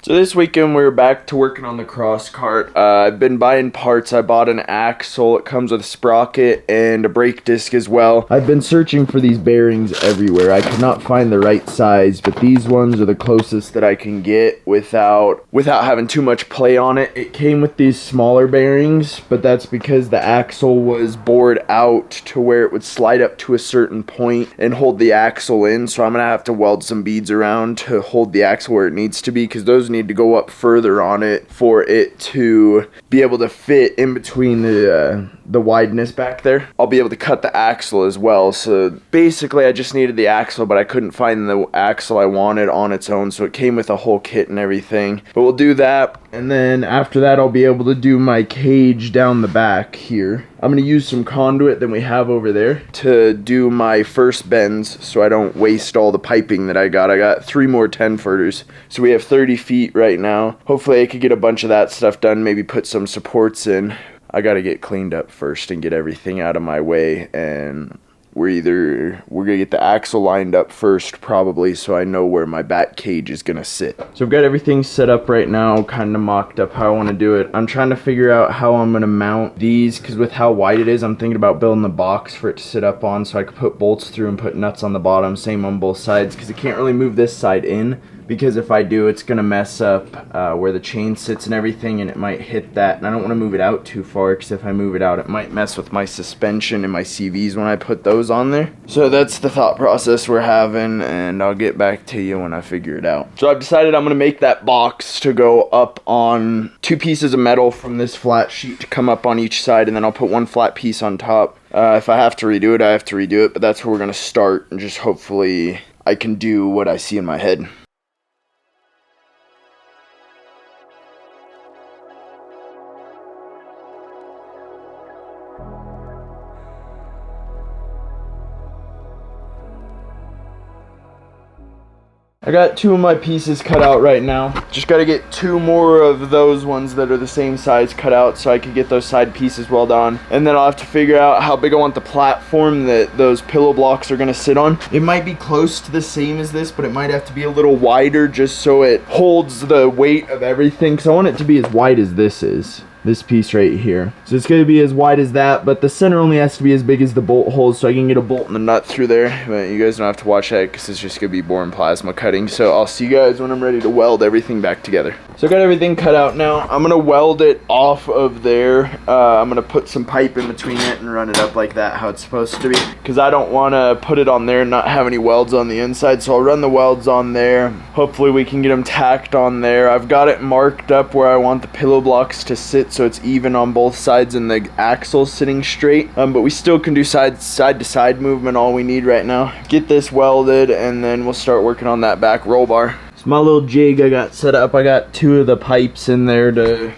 So this weekend we were back to working on the cross cart. I've been buying parts. I bought an axle. It comes with a sprocket and a brake disc as well. I've been searching for these bearings everywhere. I could not find the right size, but these ones are the closest that I can get without having too much play on it. It came with these smaller bearings, but that's because the axle was bored out to where it would slide up to a certain point and hold the axle in. So I'm gonna have to weld some beads around to hold the axle where it needs to be, because those need to go up further on it for it to be able to fit in between the wideness back there. I'll be able to cut the axle as well. So basically I just needed the axle, but I couldn't find the axle I wanted on its own, so it came with a whole kit and everything. But we'll do that, and then after that I'll be able to do my cage down the back here. I'm going to use some conduit that we have over there to do my first bends so I don't waste all the piping that I got. I got 3 more 10-footers, so we have 30 feet right now. Hopefully I could get a bunch of that stuff done, maybe put some supports in. I got to get cleaned up first and get everything out of my way, and we're gonna get the axle lined up first probably, so I know where my back cage is gonna sit. So I've got everything set up right now, kind of mocked up how I want to do it. I'm trying to figure out how I'm gonna mount these, because with how wide it is, I'm thinking about building a box for it to sit up on so I could put bolts through and put nuts on the bottom. Same on both sides, because I can't really move this side in, because if I do, it's gonna mess up where the chain sits and everything, and it might hit that, and I don't want to move it out too far, because if I move it out, it might mess with my suspension and my CVs when I put those on there. So that's the thought process we're having, and I'll get back to you when I figure it out. So I've decided I'm gonna make that box to go up on 2 pieces of metal from this flat sheet to come up on each side, and then I'll put 1 flat piece on top. If I have to redo it, I have to redo it, but that's where we're gonna start, and just hopefully I can do what I see in my head. I got 2 of my pieces cut out right now. Just got to get 2 more of those ones that are the same size cut out so I can get those side pieces welded on. And then I'll have to figure out how big I want the platform that those pillow blocks are going to sit on. It might be close to the same as this, but it might have to be a little wider just so it holds the weight of everything. Because I want it to be as wide as this is. This piece right here. So it's going to be as wide as that, but the center only has to be as big as the bolt holes so I can get a bolt and a nut through there. But you guys don't have to watch that because it's just going to be boring plasma cutting. So I'll see you guys when I'm ready to weld everything back together. So I got everything cut out now. I'm going to weld it off of there. I'm going to put some pipe in between it and run it up like that, how it's supposed to be. Because I don't want to put it on there and not have any welds on the inside. So I'll run the welds on there. Hopefully we can get them tacked on there. I've got it marked up where I want the pillow blocks to sit so it's even on both sides and the axle sitting straight. But we still can do side to side movement, all we need right now. Get this welded and then we'll start working on that back roll bar. So my little jig I got set up, I got 2 of the pipes in there to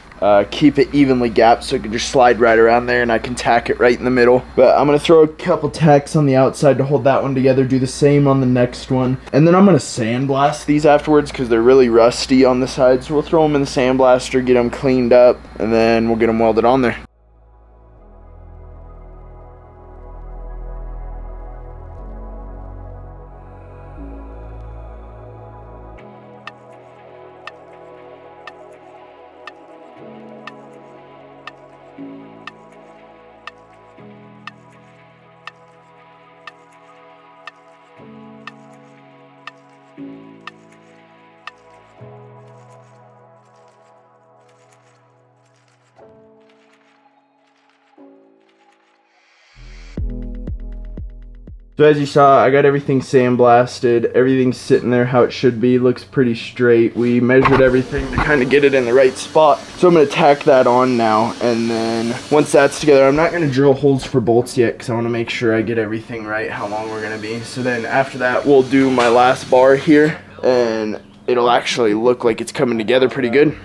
keep it evenly gapped so it can just slide right around there and I can tack it right in the middle. But I'm going to throw a couple tacks on the outside to hold that one together, do the same on the next one. And then I'm going to sandblast these afterwards because they're really rusty on the side. So we'll throw them in the sandblaster, get them cleaned up, and then we'll get them welded on there. So as you saw, I got everything sandblasted. Everything's sitting there how it should be. Looks pretty straight. We measured everything to kind of get it in the right spot. So I'm going to tack that on now. And then once that's together, I'm not going to drill holes for bolts yet because I want to make sure I get everything right, how long we're going to be. So then after that, we'll do my last bar here. And it'll actually look like it's coming together pretty good.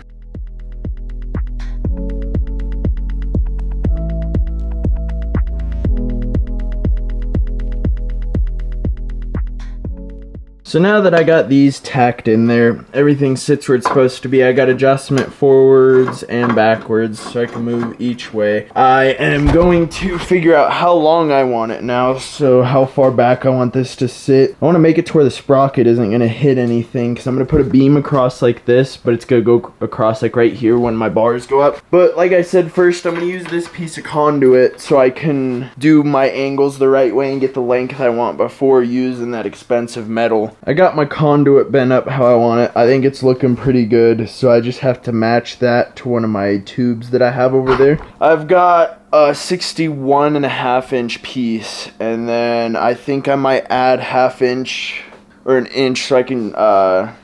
So now that I got these tacked in there, everything sits where it's supposed to be. I got adjustment forwards and backwards so I can move each way. I am going to figure out how long I want it now, so how far back I want this to sit. I want to make it to where the sprocket isn't going to hit anything, because I'm going to put a beam across like this, but it's going to go across like right here when my bars go up. But like I said, first I'm going to use this piece of conduit so I can do my angles the right way and get the length I want before using that expensive metal. I got my conduit bent up how I want it. I think it's looking pretty good, so I just have to match that to one of my tubes that I have over there. I've got a 61.5-inch piece, and then I think I might add 1/2 inch or 1 inch so I can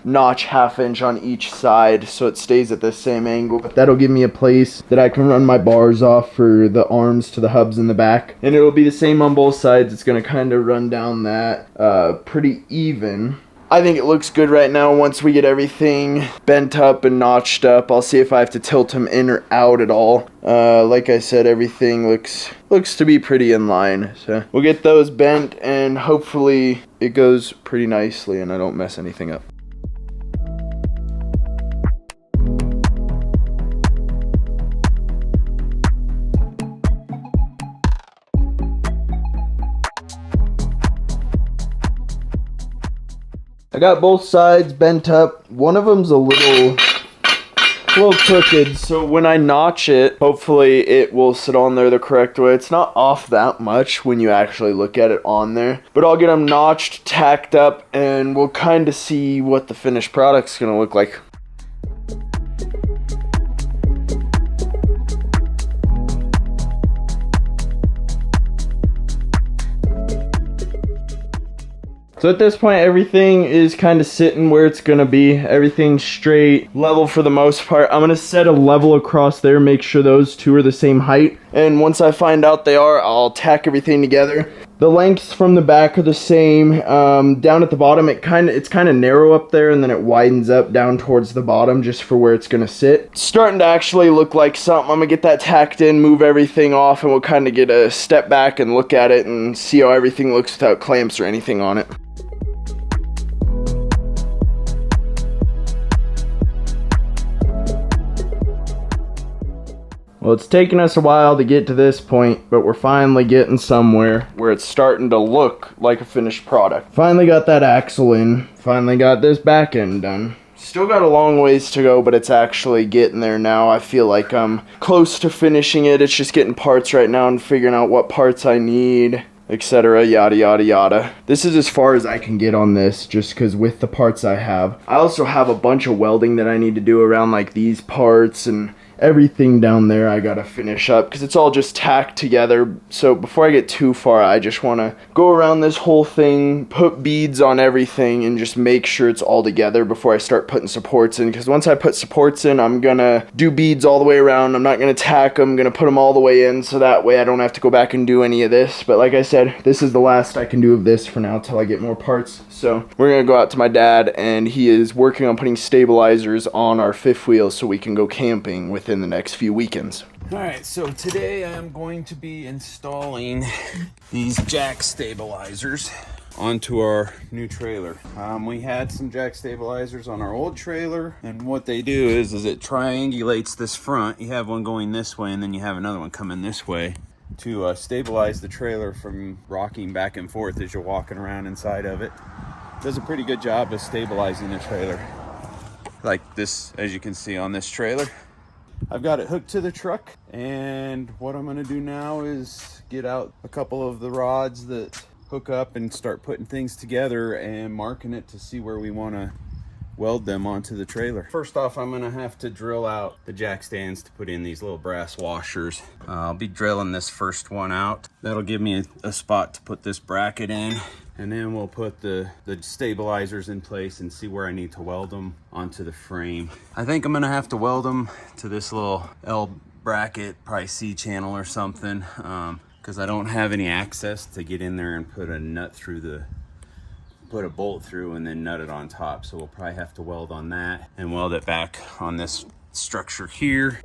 notch 1/2 inch on each side so it stays at the same angle. But that'll give me a place that I can run my bars off for the arms to the hubs in the back, and it'll be the same on both sides. It's gonna kind of run down that pretty even. I think it looks good right now. Once we get everything bent up and notched up, I'll see if I have to tilt them in or out at all. Like I said, everything looks to be pretty in line. So we'll get those bent, and hopefully it goes pretty nicely and I don't mess anything up. I got both sides bent up. One of them's a little crooked, so when I notch it, hopefully it will sit on there the correct way. It's not off that much when you actually look at it on there, but I'll get them notched, tacked up, and we'll kind of see what the finished product's gonna look like. So at this point, everything is kind of sitting where it's gonna be. Everything's straight, level for the most part. I'm gonna set a level across there, make sure those two are the same height. And once I find out they are, I'll tack everything together. The lengths from the back are the same. Down at the bottom, it's kind of narrow up there, and then it widens up down towards the bottom just for where it's gonna sit. It's starting to actually look like something. I'm gonna get that tacked in, move everything off, and we'll kind of get a step back and look at it and see how everything looks without clamps or anything on it. Well, it's taken us a while to get to this point, but we're finally getting somewhere where it's starting to look like a finished product. Finally got that axle in, finally got this back end done. Still got a long ways to go, but it's actually getting there now. I feel like I'm close to finishing it. It's just getting parts right now and figuring out what parts I need, etc., yada yada yada. This is as far as I can get on this, just because with the parts I have. I also have a bunch of welding that I need to do around like these parts, and everything down there I gotta finish up because it's all just tacked together. So before I get too far, I just want to go around this whole thing, put beads on everything, and just make sure it's all together before I start putting supports in. Because once I put supports in, I'm gonna do beads all the way around. I'm not gonna tack them, I'm gonna put them all the way in, so that way I don't have to go back and do any of this. But like I said, this is the last I can do of this for now till I get more parts. So we're gonna go out to my dad, and he is working on putting stabilizers on our fifth wheel so we can go camping within the next few weekends. Alright, so today I'm going to be installing these jack stabilizers onto our new trailer. We had some jack stabilizers on our old trailer, and what they do is it triangulates this front. You have one going this way, and then you have another one coming this way to stabilize the trailer from rocking back and forth as you're walking around inside of it. Does a pretty good job of stabilizing the trailer. Like this, as you can see on this trailer. I've got it hooked to the truck, and what I'm gonna do now is get out a couple of the rods that hook up and start putting things together and marking it to see where we wanna weld them onto the trailer. First off, I'm gonna have to drill out the jack stands to put in these little brass washers. I'll be drilling this first one out. That'll give me a spot to put this bracket in, and then we'll put the stabilizers in place and see where I need to weld them onto the frame. I think I'm gonna have to weld them to this little L bracket, probably C channel or something, because I don't have any access to get in there and put a bolt through and then nut it on top. So we'll probably have to weld on that and weld it back on this structure here.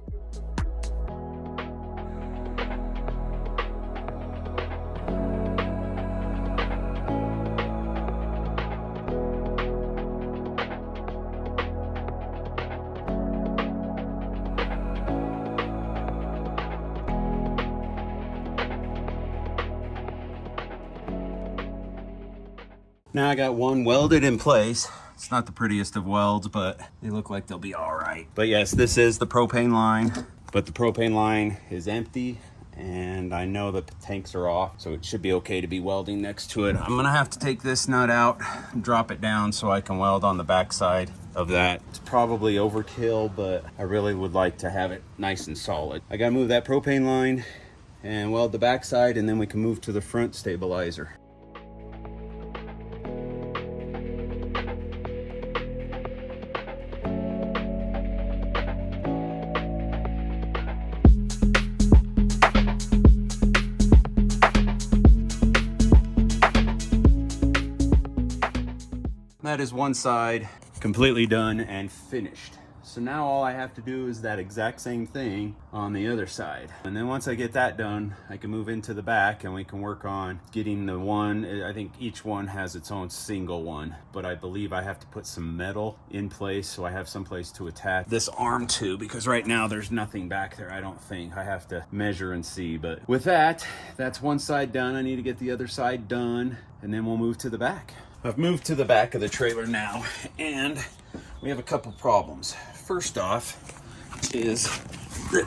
Now I got one welded in place. It's not the prettiest of welds, but they look like they'll be all right. But yes, this is the propane line, but the propane line is empty and I know that the tanks are off, so it should be okay to be welding next to it. I'm gonna have to take this nut out and drop it down so I can weld on the backside of that. It's probably overkill, but I really would like to have it nice and solid. I gotta move that propane line and weld the backside, and then we can move to the front stabilizer. That is one side completely done and finished. So now all I have to do is that exact same thing on the other side. And then once I get that done, I can move into the back and we can work on getting the one. I think each one has its own single one, but I believe I have to put some metal in place so I have some place to attach this arm to, because right now there's nothing back there. I don't think. I have to measure and see. But with that, that's one side done. I need to get the other side done, and then we'll move to the back. I've moved to the back of the trailer now, and we have a couple problems. First off is that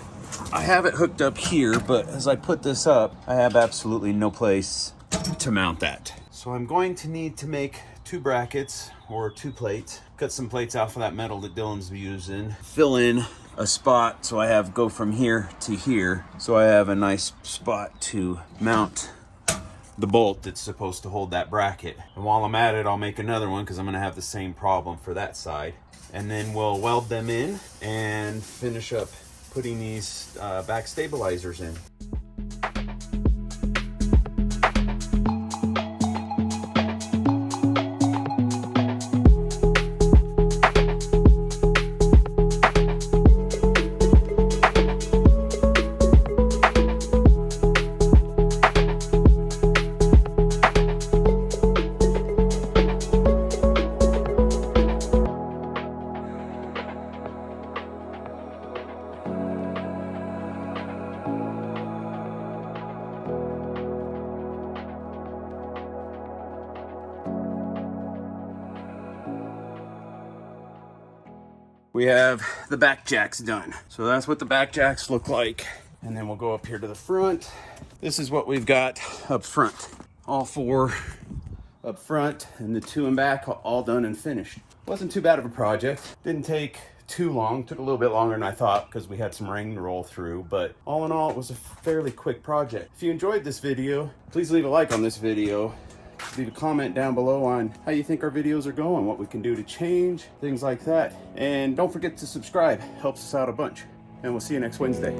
I have it hooked up here, but as I put this up, I have absolutely no place to mount that. So I'm going to need to make 2 brackets or 2 plates, cut some plates off of that metal that Dylan's using, fill in a spot so I have go from here to here, so I have a nice spot to mount the bolt that's supposed to hold that bracket. And while I'm at it, I'll make another one because I'm gonna have the same problem for that side. And then we'll weld them in and finish up putting these back stabilizers in. We have the back jacks done. So that's what the back jacks look like. And then we'll go up here to the front. This is what we've got up front. All 4 up front and the 2 in back, all done and finished. Wasn't too bad of a project. Didn't take too long. Took a little bit longer than I thought because we had some rain roll through, but all in all, it was a fairly quick project. If you enjoyed this video, please leave a like on this video. Leave a comment down below on how you think our videos are going, what we can do to change, things like that. And don't forget to subscribe, helps us out a bunch. And we'll see you next Wednesday.